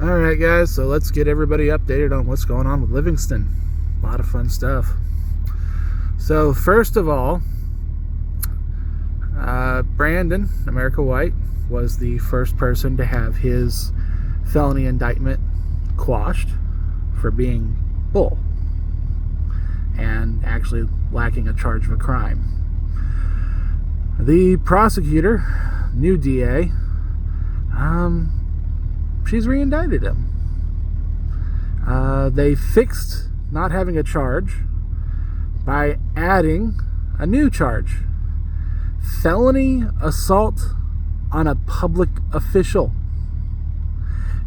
Alright guys, so let's get everybody updated on what's going on with Livingston. A lot of fun stuff. So first of all, Brandon, America White, was the first person to have his felony indictment quashed for being bull and actually lacking a charge of a crime. The prosecutor, new DA, she's re-indicted him. They fixed not having a charge by adding a new charge: felony assault on a public official.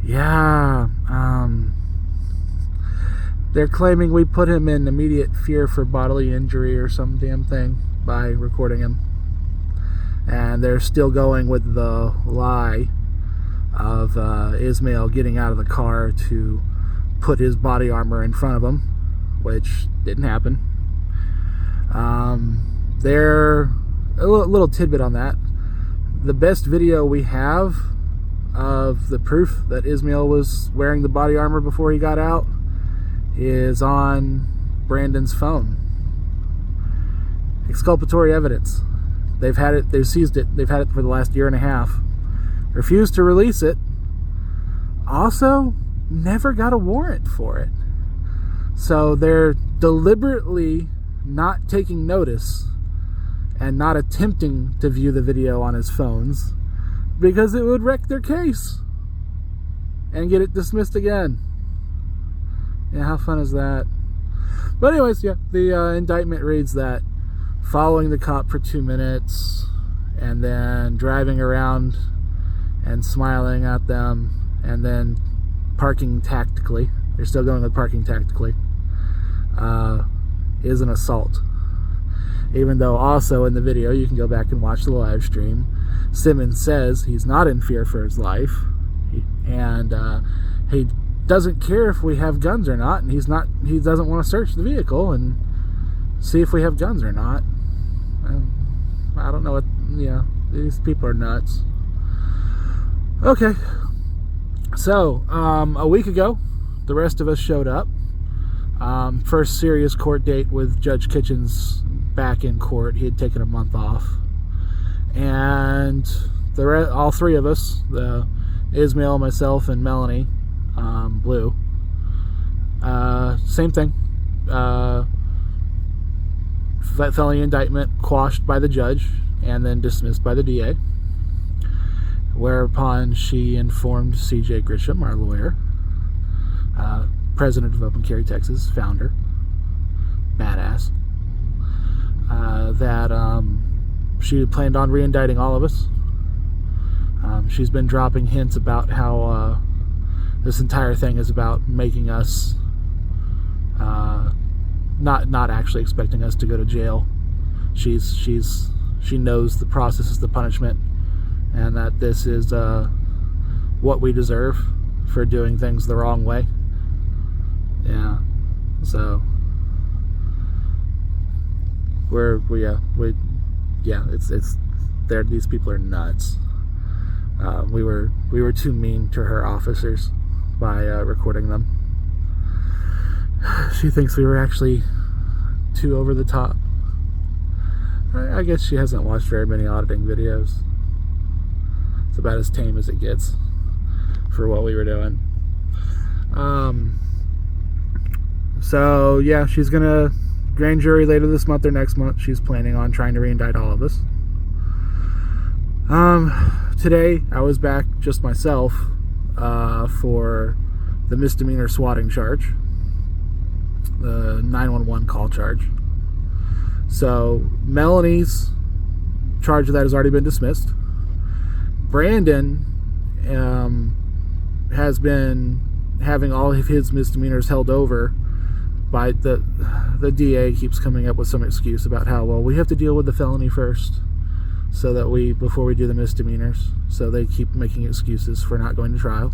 Yeah, they're claiming we put him in immediate fear for bodily injury or some damn thing by recording him. And they're still going with the lie of Ismail getting out of the car to put his body armor in front of him, which didn't happen. They're a little tidbit on that. The best video we have of the proof that Ismail was wearing the body armor before he got out is on Brandon's phone. Exculpatory evidence. They've had it, they've seized it, they've had it for the last year and a half. Refused to release it. Also, never got a warrant for it. So they're deliberately not taking notice and not attempting to view the video on his phones because it would wreck their case and get it dismissed again. Yeah, how fun is that? But anyways, yeah, the indictment reads that following the cop for 2 minutes and then driving around and smiling at them and then parking tactically, they're still going with parking tactically, is an assault. Even though also in the video, you can go back and watch the live stream, Simmons says he's not in fear for his life, and he doesn't care if we have guns or not, and he doesn't want to search the vehicle and see if we have guns or not. I don't know what, these people are nuts. Okay, so a week ago, the rest of us showed up. First serious court date with Judge Kitchens back in court. He had taken a month off, and all three of us, Ismail, myself, and Melanie, Blue, same thing. Felony indictment quashed by the judge and then dismissed by the DA, whereupon she informed CJ Grisham, our lawyer, president of Open Carry Texas, founder, badass, that she planned on re-indicting all of us. She's been dropping hints about how this entire thing is about making us not actually expecting us to go to jail. She knows the process is the punishment, and that this is what we deserve for doing things the wrong way. Yeah, so these people are nuts. We were too mean to her officers by recording them. She thinks we were actually too over the top. I guess she hasn't watched very many auditing videos. It's about as tame as it gets for what we were doing. So yeah, she's gonna grand jury later this month or next month. She's planning on trying to re-indict all of us. Today I was back just myself for the misdemeanor swatting charge, the 911 call charge. So Melanie's charge of that has already been dismissed. Brandon has been having all of his misdemeanors held over by the DA. Keeps coming up with some excuse about how, well, we have to deal with the felony first so that before we do the misdemeanors. So they keep making excuses for not going to trial.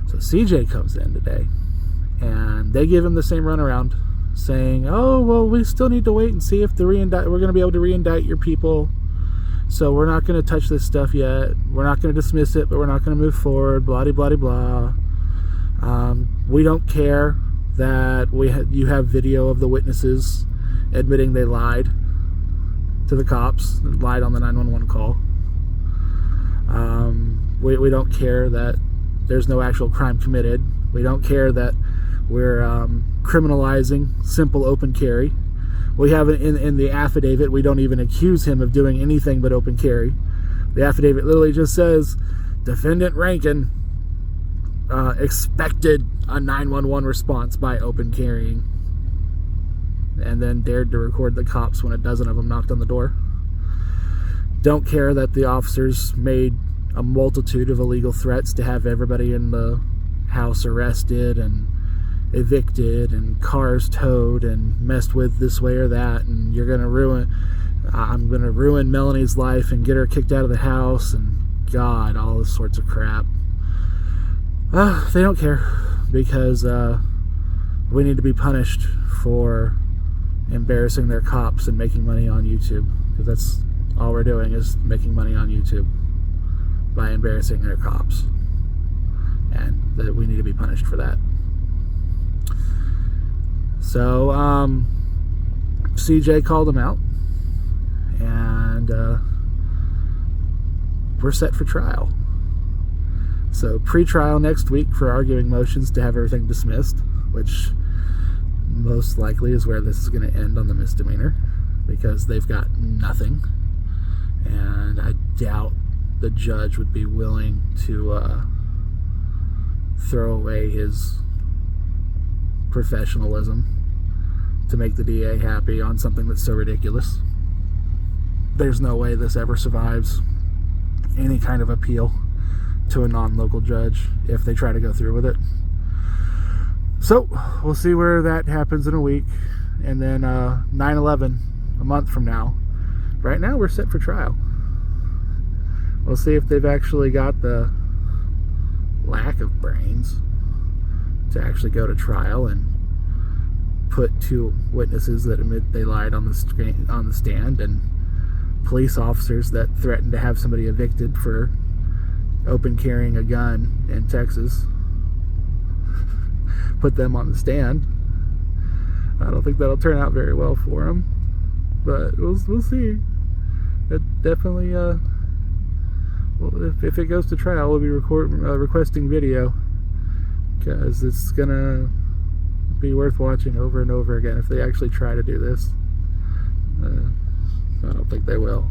So CJ comes in today and they give him the same runaround, saying, oh, well, we still need to wait and see if we're going to be able to re-indict your people So we're not going to touch this stuff yet. We're not going to dismiss it, but we're not going to move forward. Blah, blah, blah, blah. We don't care that you have video of the witnesses admitting they lied to the cops, lied on the 911 call. We don't care that there's no actual crime committed. We don't care that we're criminalizing simple open carry. We have in the affidavit, we don't even accuse him of doing anything but open carry. The affidavit literally just says, Defendant Rankin expected a 911 response by open carrying, and then dared to record the cops when a dozen of them knocked on the door. Don't care that the officers made a multitude of illegal threats to have everybody in the house arrested and evicted and cars towed and messed with this way or that, and I'm gonna ruin Melanie's life and get her kicked out of the house, and God, all this sorts of crap. They don't care, because we need to be punished for embarrassing their cops and making money on YouTube, because that's all we're doing, is making money on YouTube by embarrassing their cops, and that we need to be punished for that. So CJ called him out, and we're set for trial. So pre-trial next week for arguing motions to have everything dismissed, which most likely is where this is going to end on the misdemeanor, because they've got nothing, and I doubt the judge would be willing to throw away his professionalism to make the DA happy on something that's so ridiculous. There's no way this ever survives any kind of appeal to a non-local judge if they try to go through with it. So we'll see where that happens in a week, and then 9/11 a month from now. Right now we're set for trial. We'll see if they've actually got the lack of brains to actually go to trial and put two witnesses that admit they lied on the stand, and police officers that threatened to have somebody evicted for open carrying a gun in Texas, put them on the stand. I don't think that'll turn out very well for them, but we'll see. It definitely, well, if it goes to trial, we'll be requesting video, because it's gonna be worth watching over and over again if they actually try to do this. I don't think they will.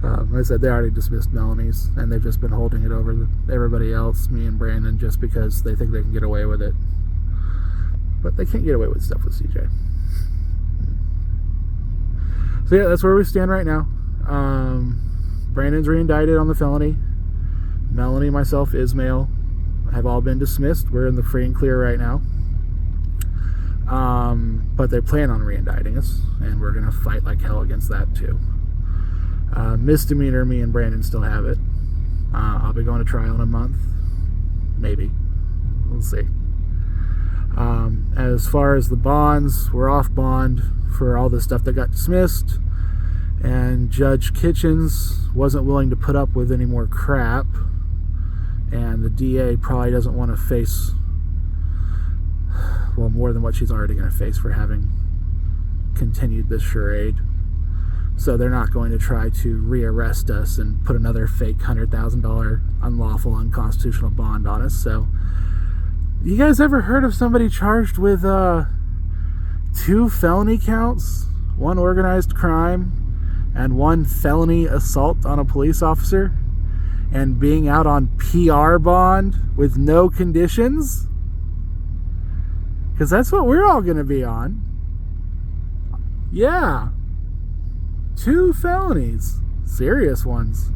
Like I said, they already dismissed Melanie's, and they've just been holding it over everybody else, me and Brandon, just because they think they can get away with it. But they can't get away with stuff with CJ. So yeah, that's where we stand right now. Brandon's re-indicted on the felony. Melanie, myself, Ismail have all been dismissed. We're in the free and clear right now. But they plan on re-indicting us, and we're going to fight like hell against that too. Misdemeanor, me and Brandon still have it. I'll be going to trial in a month. Maybe. We'll see. As far as the bonds, we're off bond for all the stuff that got dismissed, and Judge Kitchens wasn't willing to put up with any more crap, and the DA probably doesn't want to face, well, more than what she's already going to face for having continued this charade. So they're not going to try to rearrest us and put another fake $100,000 unlawful, unconstitutional bond on us. So, you guys ever heard of somebody charged with 2 felony counts, 1 organized crime, and 1 felony assault on a police officer, and being out on PR bond with no conditions? Because that's what we're all going to be on. Yeah. 2 felonies. Serious ones.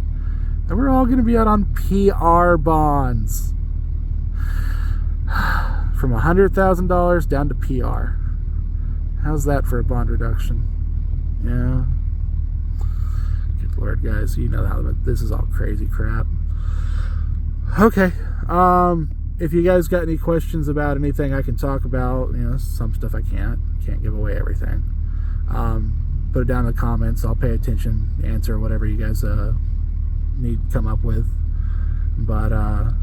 And we're all going to be out on PR bonds. From $100,000 down to PR. How's that for a bond reduction? Yeah. Good Lord, guys. You know how this is all crazy crap. Okay. If you guys got any questions about anything I can talk about, some stuff I can't give away everything. put it down in the comments. I'll pay attention, answer whatever you guys need to come up with. But I'll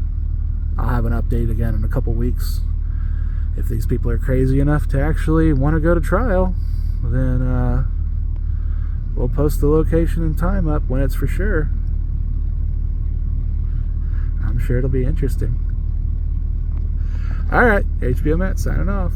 have an update again in a couple weeks. If these people are crazy enough to actually want to go to trial, then we'll post the location and time up when it's for sure. I'm sure it'll be interesting. Alright, HBO Matt signing off.